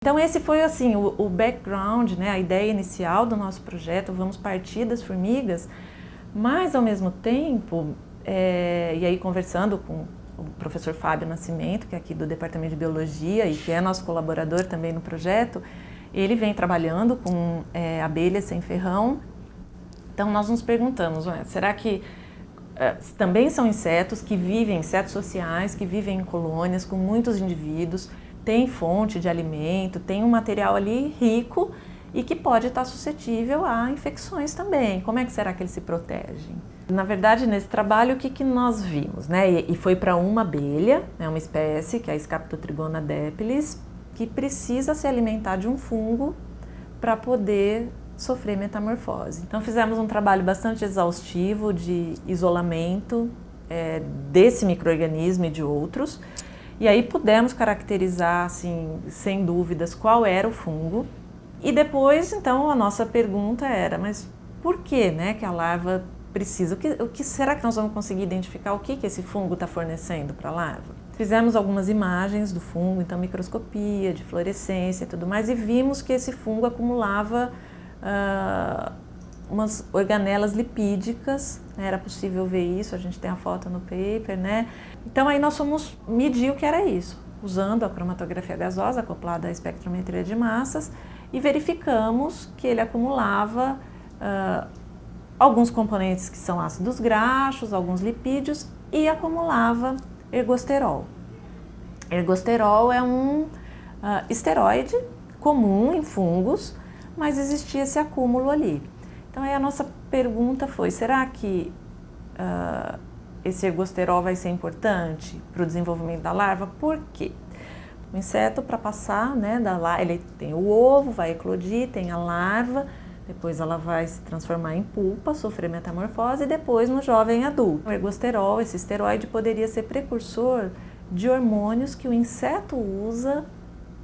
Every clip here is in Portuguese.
Então esse foi assim o background, né, a ideia inicial do nosso projeto. Vamos partir das formigas, mas ao mesmo tempo, e aí conversando com o professor Fábio Nascimento, que é aqui do Departamento de Biologia e que é nosso colaborador também no projeto, ele vem trabalhando com abelhas sem ferrão. Então nós nos perguntamos, será que também são insetos sociais, que vivem em colônias com muitos indivíduos, tem fonte de alimento, tem um material ali rico e que pode estar suscetível a infecções também. Como é que será que eles se protegem? Na verdade, nesse trabalho, o que nós vimos, né? E foi para uma abelha, né, uma espécie, que é a Scaptotrigona depilis, que precisa se alimentar de um fungo para poder sofrer metamorfose. Então fizemos um trabalho bastante exaustivo de isolamento desse micro-organismo e de outros, e aí pudemos caracterizar, assim, sem dúvidas, qual era o fungo. E depois, então, a nossa pergunta era, mas por que, né, que a larva precisa? O que será que nós vamos conseguir identificar o que esse fungo está fornecendo para a larva? Fizemos algumas imagens do fungo, então microscopia, de fluorescência e tudo mais, e vimos que esse fungo acumulava umas organelas lipídicas, né? Era possível ver isso, a gente tem a foto no paper, né? Então aí nós fomos medir o que era isso, usando a cromatografia gasosa acoplada à espectrometria de massas, e verificamos que ele acumulava alguns componentes que são ácidos graxos, alguns lipídios, e acumulava ergosterol. Ergosterol é um esteroide comum em fungos, mas existia esse acúmulo ali. Então aí a nossa pergunta foi, será que esse ergosterol vai ser importante para o desenvolvimento da larva? Por quê? O inseto, para passar, né, ele tem o ovo, vai eclodir, tem a larva, depois ela vai se transformar em pupa, sofrer metamorfose e depois no jovem adulto. O ergosterol, esse esteroide, poderia ser precursor de hormônios que o inseto usa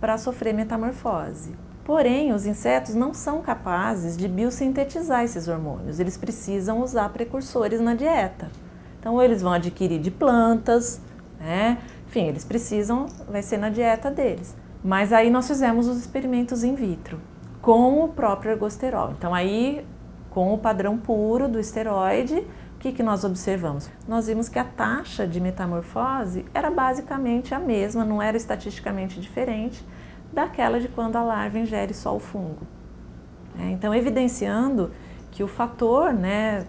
para sofrer metamorfose. Porém, os insetos não são capazes de biosintetizar esses hormônios, eles precisam usar precursores na dieta. Então, ou eles vão adquirir de plantas, né? Enfim, eles precisam, vai ser na dieta deles. Mas aí nós fizemos os experimentos in vitro com o próprio ergosterol. Então aí, com o padrão puro do esteroide, o que nós observamos? Nós vimos que a taxa de metamorfose era basicamente a mesma, não era estatisticamente diferente daquela de quando a larva ingere só o fungo. Então, evidenciando que o fator, né,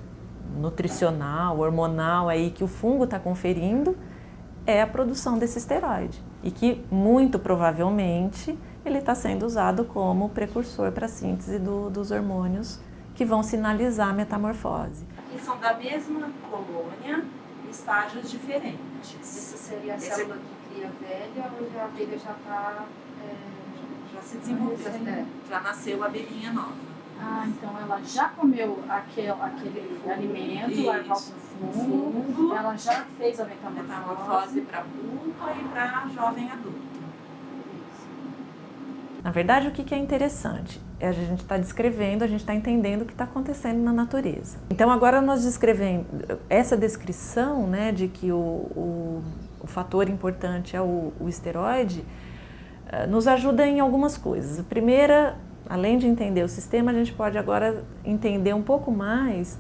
nutricional, hormonal aí que o fungo está conferindo é a produção desse esteroide e que, muito provavelmente, ele está sendo usado como precursor para a síntese dos hormônios que vão sinalizar a metamorfose. E são da mesma colônia, estágios diferentes. Essa seria a célula que cria velha, onde a abelha já está... já se desenvolveu, já nasceu a abelhinha nova. Ah, então ela já comeu aquele alimento, larval no fungo, ela já fez a metamorfose para pupa e para jovem adulto. Na verdade, o que é interessante? A gente está descrevendo, a gente está entendendo o que está acontecendo na natureza. Então agora nós descrevendo essa descrição, né, de que o fator importante é o esteroide, nos ajuda em algumas coisas. A primeira, além de entender o sistema, a gente pode agora entender um pouco mais,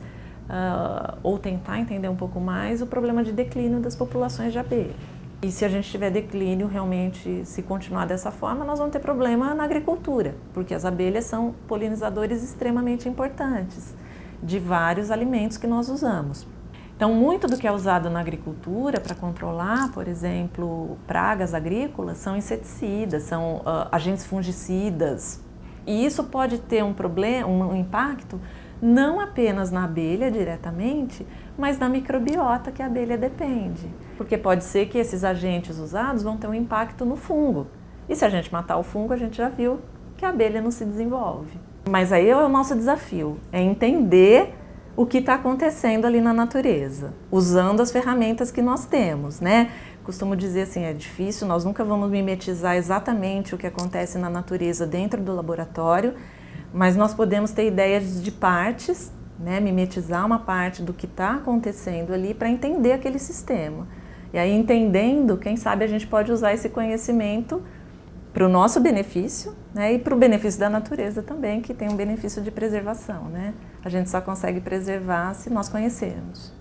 ou tentar entender um pouco mais, o problema de declínio das populações de abelha. E se a gente tiver declínio, realmente, se continuar dessa forma, nós vamos ter problema na agricultura, porque as abelhas são polinizadores extremamente importantes de vários alimentos que nós usamos. Então, muito do que é usado na agricultura para controlar, por exemplo, pragas agrícolas, são inseticidas, são agentes fungicidas. E isso pode ter um impacto não apenas na abelha diretamente, mas na microbiota que a abelha depende. Porque pode ser que esses agentes usados vão ter um impacto no fungo. E se a gente matar o fungo, a gente já viu que a abelha não se desenvolve. Mas aí é o nosso desafio, é entender o que está acontecendo ali na natureza, usando as ferramentas que nós temos, né? Costumo dizer assim, é difícil, nós nunca vamos mimetizar exatamente o que acontece na natureza dentro do laboratório, mas nós podemos ter ideias de partes, né? Mimetizar uma parte do que está acontecendo ali para entender aquele sistema. E aí, entendendo, quem sabe a gente pode usar esse conhecimento para o nosso benefício, né, e para o benefício da natureza também, que tem um benefício de preservação, né? A gente só consegue preservar se nós conhecermos.